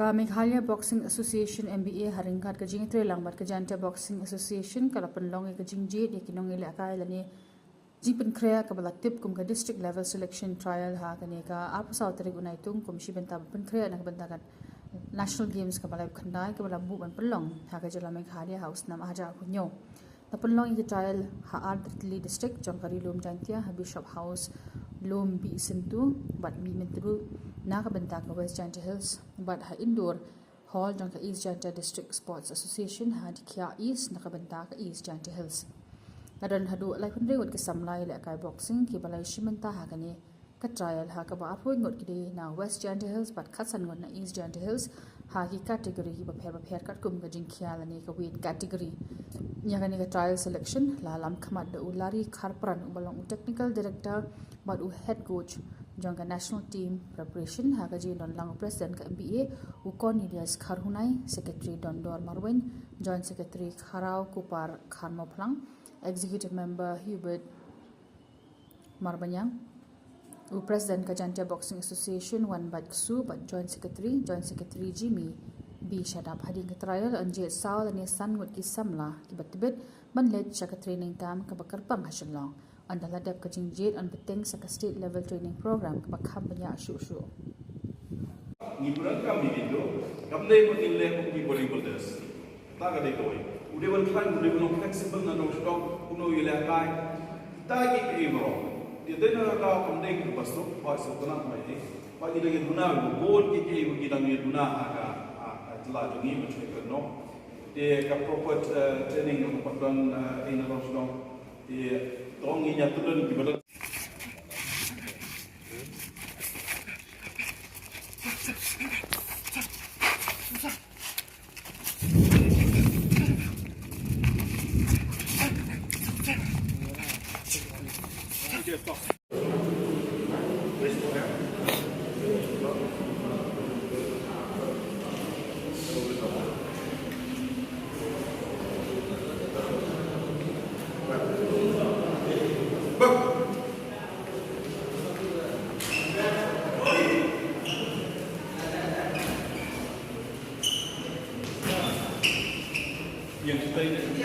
Ka Meghalaya Boxing Association MBA haringkat ka Jingjied langbat ka Janta Boxing Association ka Pynlong ka Jingjied ya Nongialehkai lani jingpen krea ka balatip kum ka district level selection trial ha kani ka apa saw tarik unai tung kum si Bynta pen krea nak Bynta kan national games ka balai khandai ka balabu ban Pynlong ha ka jala Meghalaya house nam aja kunyo ta Pynlong ki trial ha Ardli district jongkari lom jantia ha Bishop house lom bi sentu bat mi mentru na ka Bynta ka West Janta Hills but ha indoor hall jong ka East Janta District Sports Association ha dikia East na ka Bynta ka East Janta Hills nadan hadu lai phun rewat ka samlai le kai boxing ki balai shimanta ha kani ka trial ha ka ba apoi ngot ki na West Janta Hills but khasan ngot na East Janta Hills ha ki category ki ba pher kat kum ka jingkhia lani ka weight category nya kani ka trial selection la lam khamat da ulari kharpran balong technical director but head coach jong ka national team preparation ha ka ji don lang president ka MBA u Cornelius Kharhunai secretary Dondor Marwin joint secretary Kharau Kupar Kharmo Phlang executive member Hubert Marbanyang u president ka Janta Boxing Association Wan Batsu but joint secretary Jimmy B Shadap hading ka trial anje saw ani san ngut ki samla ki batibet banlet cha ka training tam ka bakar pang hasilong andala dep ka Jingjied an beteng sa ka state level training program ka bakham banya shu ni bulan kami itu kami pun nilai pun di bodybuilders tak ada itu udah berkan udah fleksibel na dong stok kuno Nongialehkai tak iki ibro dia dena ka kami ku pasuk pas sekolah mai pak di lagi guna bol iki kita ni guna aga telah jungi macam itu no dia ka proper training untuk paduan ini dong stok dia tong ini turun di badan yang kita ini